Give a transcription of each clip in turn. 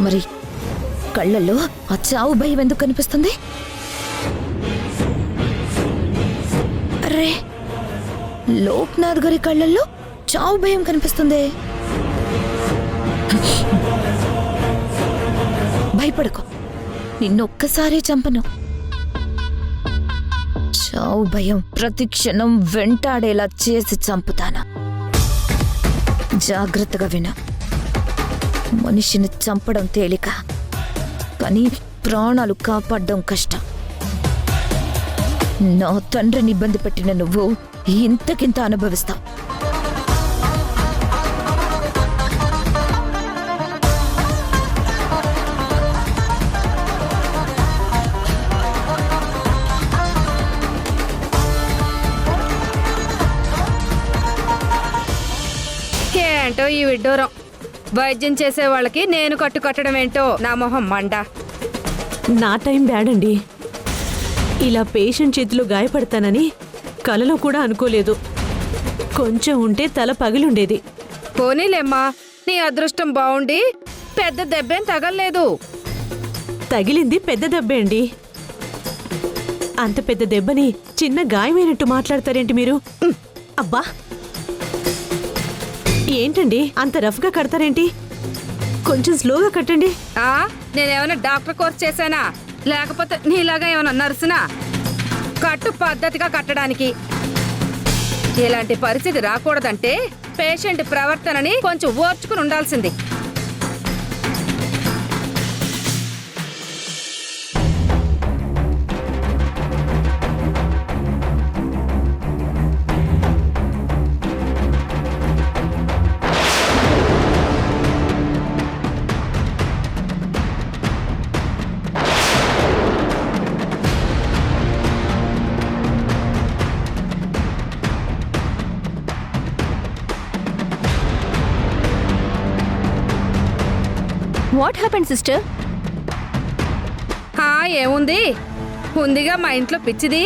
మరి కళ్ళల్లో ఆ చావు భయం ఎందుకు కనిపిస్తుంది? అరే, లోక్నాథ్ గారి కళ్ళల్లో చావు భయం కనిపిస్తుంది. భయపడకు, నిన్నొక్కసారి చంపను. చావు భయం ప్రతి క్షణం వెంటాడేలా చేసి చంపుతాను. జాగ్రత్తగా విను. మనిషిని చంపడం తేలిక, కానీ ప్రాణాలు కాపాడడం కష్టం. నా తండ్రిని ఇబ్బంది పెట్టిన నువ్వు ఇంతకింత అనుభవిస్తావు. ఏంటో ఈ విడ్డూరం. వైద్యం చేసే వాళ్ళకి నేను కట్టడం ఏంటో నా మొహం మండ. నా టైం బ్యాడ్ అండి. ఇలా పేషెంట్ చేతిలో గాయపడతానని కలలో కూడా అనుకోలేదు. కొంచెం ఉంటే తల పగిలుండేది. పోనీలేమ్మా, నీ అదృష్టం బావుండి పెద్ద దెబ్బేం తగల్లేదు. తగిలింది పెద్ద దెబ్బే అండి. అంత పెద్ద దెబ్బని చిన్న గాయమైనట్టు మాట్లాడతారేంటి మీరు? అబ్బా, ఏంటండి అంత రఫ్గా కడతారేంటి? కొంచెం స్లోగా కట్టండి. నేనేమైనా డాక్టర్ కోర్స్ చేశానా, లేకపోతే నీలాగా ఏమైనా నర్సునా? కట్టు పద్ధతిగా కట్టడానికి. ఇలాంటి పరిస్థితి రాకూడదంటే పేషెంట్ ప్రవర్తనని కొంచెం ఓర్చుకుని ఉండాల్సింది. What happened sister? ఏముంది, ఉందిగా మా ఇంట్లో పిచ్చిది.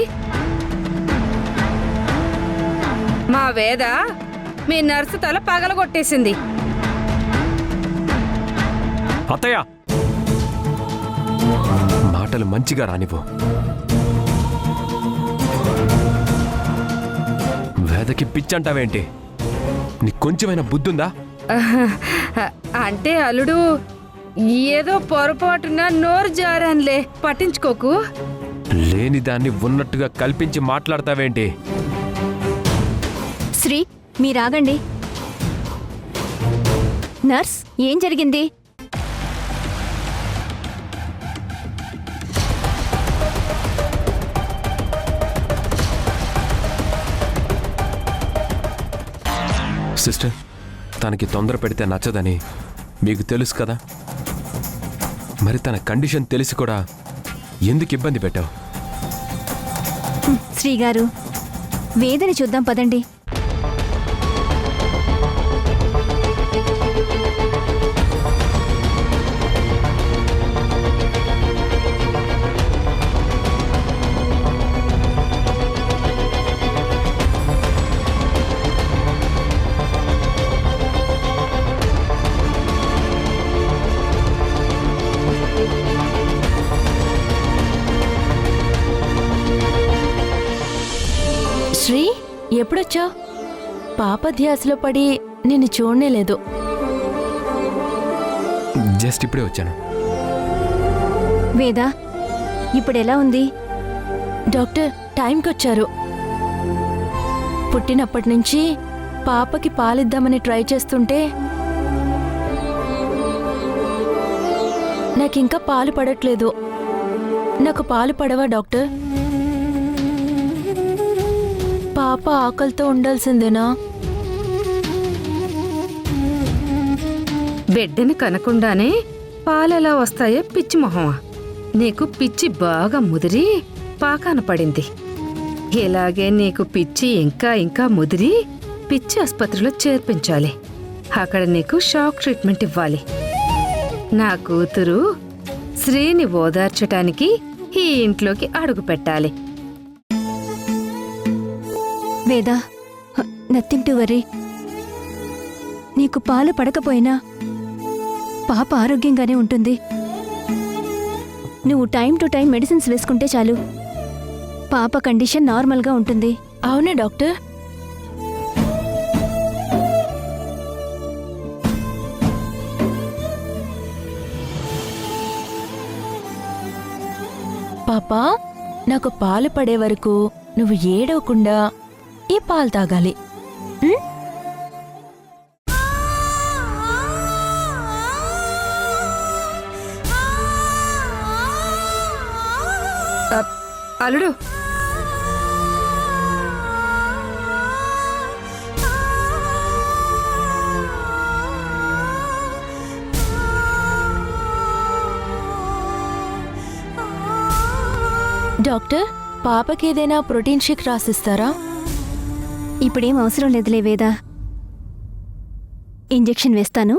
మా వేద మీ నర్సు తల పగలగొట్టేసింది. అత్తయ్య, మాటలు మంచిగా రానివ్వు. వేదకి పిచ్చంటావేంటి? నీకు కొంచెమైనా బుద్ధుందా? అంటే అల్లుడు, ఏదో పొరపాటున నోరు జారాన్లే, పట్టించుకోకు. లేని దాన్ని ఉన్నట్టుగా కల్పించి మాట్లాడతావేంటి? శ్రీ, మీరాగండి. నర్స్, ఏం జరిగింది? సిస్టర్, తనకి తొందర పెడితే నచ్చదని మీకు తెలుసు కదా. మరి తన కండిషన్ తెలిసి కూడా ఎందుకు ఇబ్బంది పెట్టావు? శ్రీగారు, వేదని చూద్దాం పదండి. శ్రీ, ఎప్పుడొచ్చావు? పాప ధ్యాసలో పడి నిన్ను చూడనే లేదు. జస్ట్ ఇప్పుడే వచ్చాను. వేదా, ఇప్పుడెలా ఉంది? డాక్టర్ టైంకొచ్చారు. పుట్టినప్పటి నుంచి పాపకి పాలిద్దామని ట్రై చేస్తుంటే నాకింకా పాలు పడట్లేదు. నాకు పాలు పడవా డాక్టర్? పాప ఆకలితో ఉండాల్సిందేనా? బిడ్డని కనకుండానే పాలెలా వస్తాయో పిచ్చి మొహమా. నీకు పిచ్చి బాగా ముదిరి పాకాన పడింది. ఇలాగే నీకు పిచ్చి ఇంకా ఇంకా ముదిరి పిచ్చి ఆసుపత్రిలో చేర్పించాలి. అక్కడ నీకు షాక్ ట్రీట్మెంట్ ఇవ్వాలి. నా కూతురు శ్రీని ఓదార్చటానికి ఈ ఇంట్లోకి అడుగు పెట్టాలి. వేదా, నథింగ్ టు వరీ. నీకు పాలు పడకపోయినా పాప ఆరోగ్యంగానే ఉంటుంది. నువ్వు టైం టు టైం మెడిసిన్స్ వేసుకుంటే చాలు. పాప కండిషన్ నార్మల్గా ఉంటుంది. అవునా డాక్టర్? పాపా, నాకు పాలు పడే వరకు నువ్వు ఏడవకుండా ఈ పాలు తాగాలి. ఉం? అల్లుడు, డాక్టర్, పాపకేదైనా ప్రోటీన్ షేక్ రాసిస్తారా? ఇప్పుడేం అవసరం లేదులే వేదా. ఇంజెక్షన్ వేస్తాను.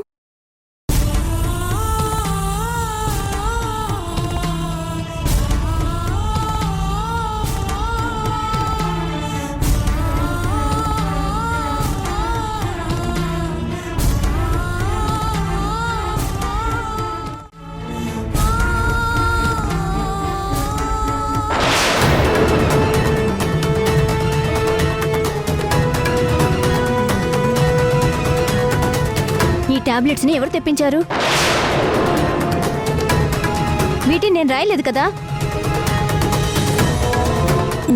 ఈ టాబ్లెట్స్ని ఎవరు తెప్పించారు? వీటిని నేను రాయలేదు కదా.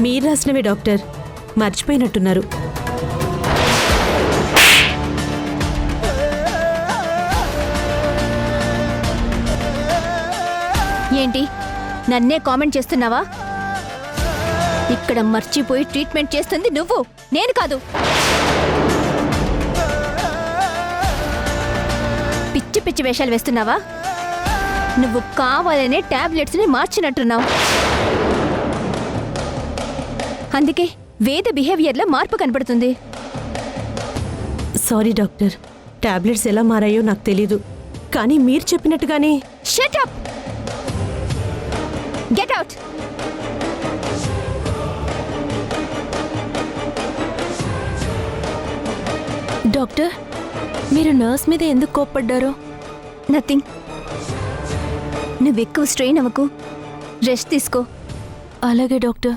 మీరు రాసినవే డాక్టర్, మర్చిపోయినట్టున్నారు. ఏంటి, నన్నే కామెంట్ చేస్తున్నావా? ఇక్కడ మర్చిపోయి ట్రీట్మెంట్ చేస్తుంది నువ్వు, నేను కాదు. పిచ్చి పిచ్చి వేషాలు వేస్తున్నావా? నువ్వు కావాలనే టాబ్లెట్స్ని మార్చినట్టున్నావు. అందుకే వేద బిహేవియర్లో మార్పు కనపడుతుంది. సారీ డాక్టర్, టాబ్లెట్స్ ఎలా మారాయో నాకు తెలీదు, కానీ మీరు చెప్పినట్టుగానే. Shut up! Get out! Doctor, మీరు నర్స్ మీద ఎందుకు కోప్పడ్డారు? నథింగ్. నువ్వెక్కువ స్ట్రెయిన్ అవ్వకు, రెస్ట్ తీసుకో. అలాగే డాక్టర్.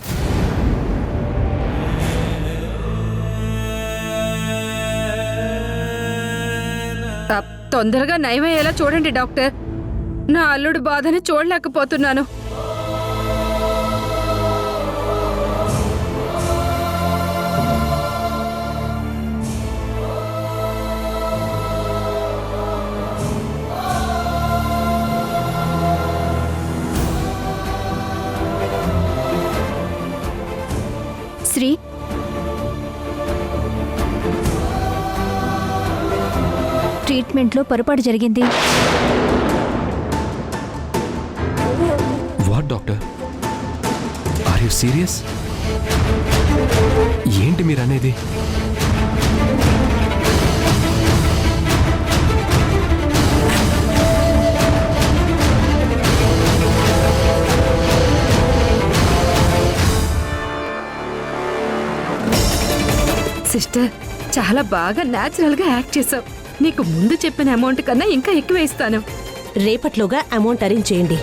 తొందరగా నయమయ్యేలా చూడండి డాక్టర్. నా అల్లుడు బాధని చూడలేకపోతున్నాను. శ్రీ, ట్రీట్మెంట్లో పొరపాటు జరిగింది. What doctor? Are you serious? ఏంటి మీరు అనేది? సిస్టర్, చాలా బాగా న్యాచురల్ గా యాక్ట్ చేసావు. నీకు ముందు చెప్పిన అమౌంట్ కన్నా ఇంకా ఎక్కువ ఇస్తాను. రేపట్లోగా అమౌంట్ అరేంజ్ చేయండి.